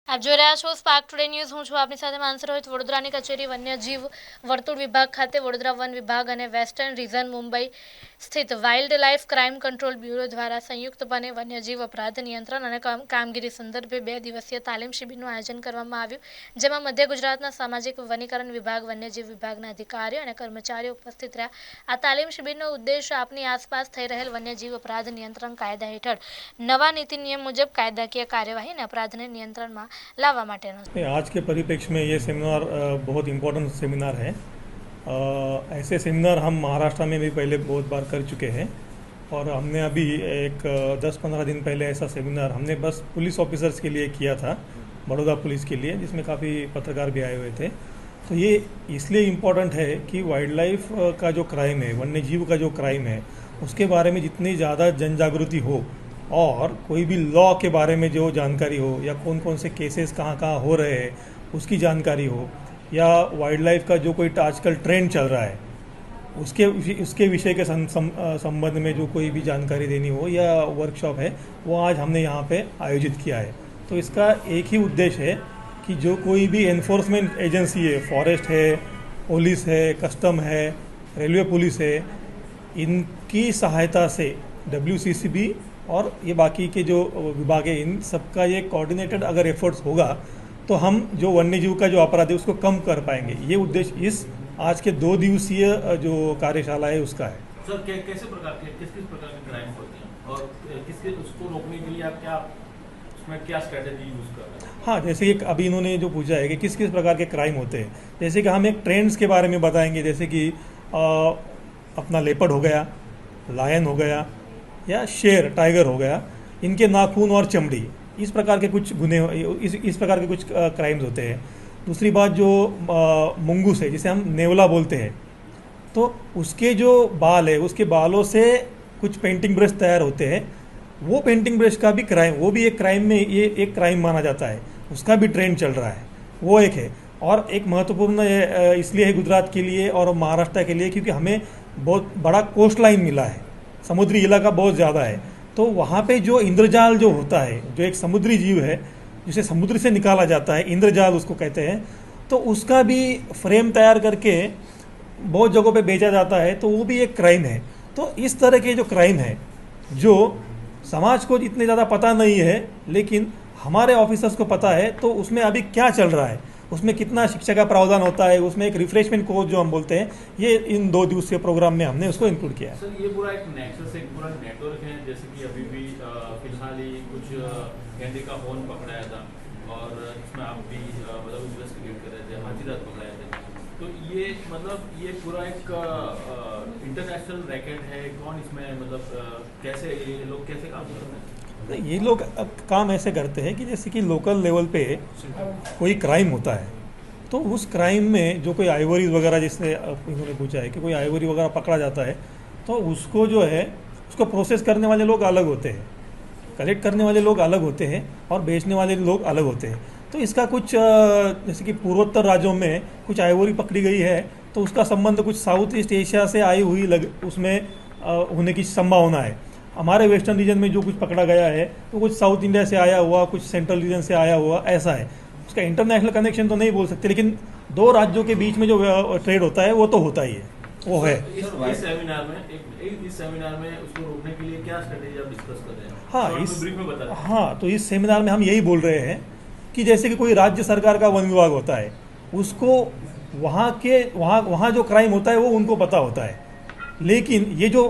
આપ જોઈ રહ્યા છો સ્પાર્ક ટુડે ન્યૂઝ। હું છું આપની સાથે માનસી રોહિત। વડોદરાની કચેરી વન્યજીવ વર્તુળ વિભાગ ખાતે વડોદરા વન વિભાગ અને વેસ્ટર્ન રિઝન મુંબઈ સ્થિત wild life crime control bureau દ્વારા સંયુક્તપણે વન્યજીવ અપરાધ નિયંત્રણ અને કામગીરી સંદર્ભે 2 દિવસીય તાલીમ શિબિરનું આયોજન કરવામાં આવ્યું, જેમાં મધ્ય ગુજરાતના સામાજિક વનીકરણ વિભાગ, વન્યજીવ વિભાગના અધિકારીઓ અને કર્મચારીઓ ઉપસ્થિત રહ્યા। આ તાલીમ શિબિરનો ઉદ્દેશ આપની આસપાસ થઈ રહેલ વન્યજીવ અપરાધ નિયંત્રણ કાયદા હેઠળ નવા નીતિ નિયમ મુજબ કાયદાકીય કાર્યવાહી અને અપરાધને નિયંત્રણમાં लावा माटेनो। आज के परिप्रेक्ष्य में ये सेमिनार बहुत इम्पोर्टेंट सेमिनार है। ऐसे सेमिनार हम महाराष्ट्र में भी पहले बहुत बार कर चुके हैं और हमने अभी एक 10-15 दिन पहले ऐसा सेमिनार हमने बस पुलिस ऑफिसर्स के लिए किया था, बड़ौदा पुलिस के लिए, जिसमें काफ़ी पत्रकार भी आए हुए थे। तो ये इसलिए इम्पोर्टेंट है कि वाइल्ड लाइफ का जो क्राइम है, वन्य जीव का जो क्राइम है, उसके बारे में जितनी ज़्यादा जन जागृति हो और कोई भी लॉ के बारे में जो जानकारी हो या कौन कौन से केसेस कहाँ कहाँ हो रहे हैं उसकी जानकारी हो, या वाइल्ड लाइफ का जो कोई आजकल ट्रेंड चल रहा है उसके विषय के संबंध में जो कोई भी जानकारी देनी हो या वर्कशॉप है, वो आज हमने यहाँ पे आयोजित किया है। तो इसका एक ही उद्देश्य है कि जो कोई भी एनफोर्समेंट एजेंसी है, फॉरेस्ट है, पुलिस है, कस्टम है, रेलवे पुलिस है, इनकी सहायता से WCCB और ये बाकी के जो विभाग है, इन सबका ये कोऑर्डिनेटेड अगर एफर्ट्स होगा तो हम जो वन्यजीव का जो अपराध है उसको कम कर पाएंगे। ये उद्देश्य इस आज के 2 दिवसीय जो कार्यशाला है उसका है। सर, कैसे प्रकार के किस प्रकार के क्राइम होते हैं और किसके उसको रोकने के लिए आप क्या उसमें क्या स्ट्रेटेजी यूज कर रहे हैं? हाँ, जैसे कि अभी इन्होंने जो पूछा है कि किस किस प्रकार के क्राइम होते हैं, जैसे कि हम एक ट्रेंड्स के बारे में बताएंगे, जैसे कि अपना लेपर्ड हो गया, लायन हो गया या शेर, टाइगर हो गया, इनके नाखून और चमड़ी, इस प्रकार के कुछ गुने, इस प्रकार के कुछ क्राइम्स होते हैं। दूसरी बात जो मुंगूस है, जिसे हम नेवला बोलते हैं, तो उसके जो बाल है, उसके बालों से कुछ पेंटिंग ब्रश तैयार होते हैं। वो पेंटिंग ब्रश का भी क्राइम, वो भी एक क्राइम में ये एक क्राइम माना जाता है, उसका भी ट्रेंड चल रहा है, वो एक है। और एक महत्वपूर्ण इसलिए है गुजरात के लिए और महाराष्ट्र के लिए क्योंकि हमें बहुत बड़ा कोस्ट लाइन मिला है, समुद्री इलाका बहुत ज़्यादा है। तो वहाँ पे जो इंद्रजाल जो होता है, जो एक समुद्री जीव है जिसे समुद्र से निकाला जाता है, इंद्रजाल उसको कहते हैं, तो उसका भी फ्रेम तैयार करके बहुत जगहों पे बेचा जाता है, तो वो भी एक क्राइम है। तो इस तरह के जो क्राइम है जो समाज को इतने ज़्यादा पता नहीं है, लेकिन हमारे ऑफिसर्स को पता है, तो उसमें अभी क्या चल रहा है, उसमें कितना शिक्षा का प्रावधान होता है, उसमें एक रिफ्रेशमेंट कोर्स जो हम बोलते हैं, ये इन 2 दिवसीय प्रोग्राम में हमने उसको इंक्लूड किया है। सर, ये पूरा एक नेक्सस, एक पूरा नेटवर्क है, जैसे कि अभी भी फिलहाल ही कुछ गेंडे का हॉर्न पकड़ाया था और इसमें आप भी मतलब इन्वेस्टिगेट कर रहे थे, हाथी दांत पकड़ाए थे। तो ये मतलब ये पूरा एक इंटरनेशनल रैकेट है, कौन इसमें मतलब कैसे ये लोग कैसे काम करते हैं? ये लोग अब काम ऐसे करते हैं कि जैसे कि लोकल लेवल पे कोई क्राइम होता है, तो उस क्राइम में जो कोई आइवरी वगैरह, जिससे इन्होंने पूछा है कि कोई आइवरी वगैरह पकड़ा जाता है, तो उसको जो है उसको प्रोसेस करने वाले लोग अलग होते हैं, कलेक्ट करने वाले लोग अलग होते हैं और बेचने वाले लोग अलग होते हैं। तो इसका कुछ जैसे कि पूर्वोत्तर राज्यों में कुछ आइवरी पकड़ी गई है, तो उसका संबंध कुछ साउथ ईस्ट एशिया से आई हुई उसमें होने की संभावना है। हमारे वेस्टर्न रीजन में जो कुछ पकड़ा गया है तो कुछ साउथ इंडिया से आया हुआ, कुछ सेंट्रल रीजन से आया हुआ, ऐसा है। उसका इंटरनेशनल कनेक्शन तो नहीं बोल सकते, लेकिन 2 राज्यों के बीच में जो ट्रेड होता है वो तो होता ही है, वो है। इस सेमिनार में उसको रोकने के लिए क्या स्ट्रेटेजी आप डिस्कस कर रहे हैं? हाँ, तो इस सेमिनार में हम यही बोल रहे हैं कि जैसे कि कोई राज्य सरकार का वन विभाग होता है, उसको वहाँ जो क्राइम होता है वो उनको पता होता है, लेकिन ये जो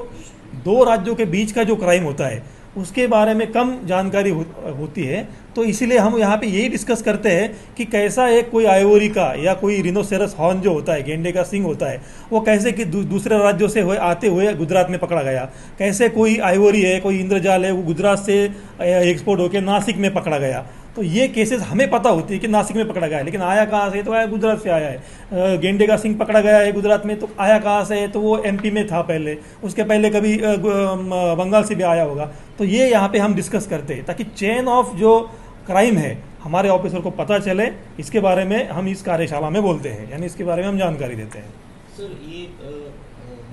2 राज्यों के बीच का जो क्राइम होता है उसके बारे में कम जानकारी होती है। तो इसीलिए हम यहाँ पे यही डिस्कस करते हैं कि कैसा एक कोई आइवरी का या कोई रिनोसेरस हॉर्न जो होता है, गेंडे का सिंग होता है, वो कैसे कि दूसरे राज्यों से आते हुए गुजरात में पकड़ा गया, कैसे कोई आइवरी है, कोई इंद्रजाल है, वो गुजरात से एक्सपोर्ट होकर नासिक में पकड़ा गया। तो ये केसेस हमें पता होती है कि नासिक में पकड़ा गया है, लेकिन आया कहाँ से, तो आया गुजरात से आया है। गेंडे का सिंग पकड़ा गया है गुजरात में, तो आया कहाँ से, तो वो MP में था पहले, उसके पहले कभी बंगाल से भी आया होगा। तो ये यहाँ पे हम डिस्कस करते हैं ताकि चेन ऑफ जो क्राइम है हमारे ऑफिसर को पता चले, इसके बारे में हम इस कार्यशाला में बोलते हैं, यानी इसके बारे में हम जानकारी देते हैं। सर, ये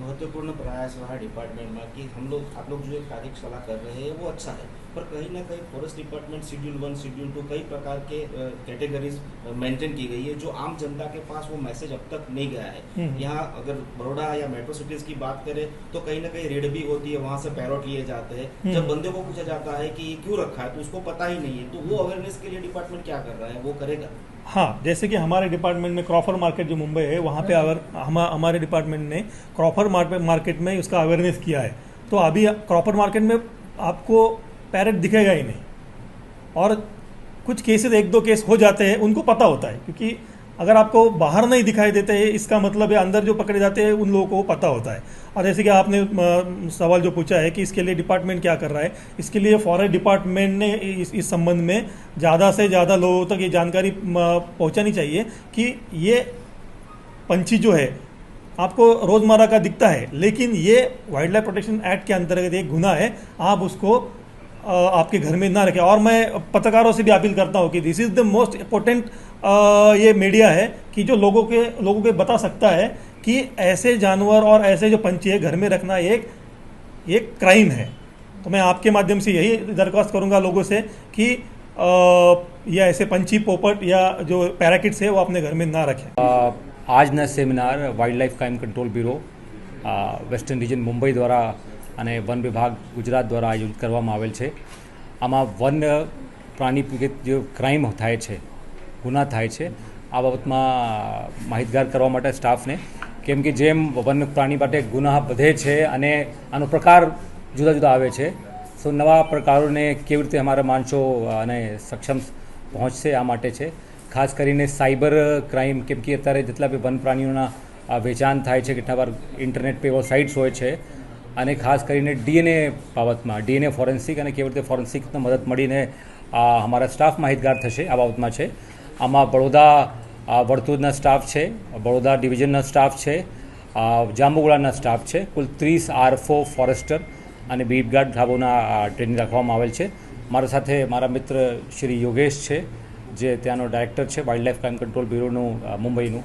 महत्वपूर्ण प्रयास रहा डिपार्टमेंट में कि आप लोग जो एक कार्यशाला कर रहे हैं वो अच्छा है, पर कहीं ना कहीं फॉरेस्ट डिपार्टमेंट शेड्यूल 1 शेड्यूल 2 कई प्रकार के कैटेगरीज मेंटेन की गई है, जो आम जनता के पास वो मैसेज अब तक नहीं गया है। यहाँ अगर बड़ौदा या मेट्रो सिटीज की बात करें तो कहीं ना कहीं रेड भी होती है, वहाँ से पैरोट लिए जाते हैं। जब बंदे को पूछा जाता है कि क्यों रखा है तो उसको पता ही नहीं है, तो वो अवेयरनेस के लिए डिपार्टमेंट क्या कर रहा है, वो करेगा? हाँ, जैसे कि हमारे डिपार्टमेंट में क्रॉफर मार्केट जो मुंबई है वहाँ पे हमारे डिपार्टमेंट ने क्रॉफर मार्केट में उसका अवेयरनेस किया है। तो अभी क्रॉफर मार्केट में आपको पैरेट दिखेगा ही नहीं, और कुछ केसेस 1-2 केस हो जाते हैं, उनको पता होता है, क्योंकि अगर आपको बाहर नहीं दिखाई देते हैं इसका मतलब है अंदर जो पकड़े जाते हैं उन लोगों को पता होता है। और जैसे कि आपने सवाल जो पूछा है कि इसके लिए डिपार्टमेंट क्या कर रहा है, इसके लिए फॉरेस्ट डिपार्टमेंट ने इस संबंध में ज़्यादा से ज़्यादा लोगों तक ये जानकारी पहुंचानी चाहिए कि ये पंछी जो है आपको रोज़मर्रा का दिखता है, लेकिन ये वाइल्ड लाइफ प्रोटेक्शन एक्ट के अंतर्गत एक गुनाह है, आप उसको आपके घर में ना रखें। और मैं पत्रकारों से भी अपील करता हूँ कि this is the most important ये मीडिया है कि जो लोगों के बता सकता है कि ऐसे जानवर और ऐसे जो पंछी है घर में रखना एक क्राइम है। तो मैं आपके माध्यम से यही दरख्वास्त करूँगा लोगों से कि ये ऐसे पंछी, पोपट या जो पैराकिट्स है वो अपने घर में ना रखें। આજના seminar wild life crime control bureau western region Mumbai દ્વારા અને વન વિભાગ ગુજરાત દ્વારા આયોજિત કરવામાં આવેલ છે। આમાં વન પ્રાણી જે ક્રાઇમ થાય છે, ગુના થાય છે, આ બાબતમાં માહિતગાર કરવા માટે સ્ટાફને, કેમ કે જેમ વન પ્રાણી માટે ગુના વધે છે અને આનો પ્રકાર જુદા જુદા આવે છે, તો નવા પ્રકારોને કેવી રીતે અમારા માણસો અને સક્ષમ પહોંચશે આ માટે છે। ખાસ કરીને સાયબર ક્રાઇમ, કેમ કે અત્યારે જેટલા બી વન પ્રાણીઓના વેચાણ થાય છે કેટલા વાર ઇન્ટરનેટ પર એવો સાઇટ્સ હોય છે, અને ખાસ કરીને ડીએનએ બાબતમાં ડીએનએ ફોરેન્સિક અને કેવી રીતે ફોરેન્સિકની મદદ મળીને અમારા સ્ટાફ માહિતગાર થશે આ બાબતમાં છે। આમાં બડોદા વર્તુળના સ્ટાફ છે, બડોદા ડિવિઝનના સ્ટાફ છે, જાંબુગોળાના સ્ટાફ છે, કુલ 30 આરફો ફોરેસ્ટર અને બીટ ગાર્ડ ધાબોના ટ્રેનિંગ રાખવામાં આવેલ છે। મારા સાથે મારા મિત્ર શ્રી યોગેશ છે, જે ત્યાંનો ડાયરેક્ટર છે વાઇલ્ડ લાઇફ ક્રાઇમ કંટ્રોલ બ્યુરોનું મુંબઈનું।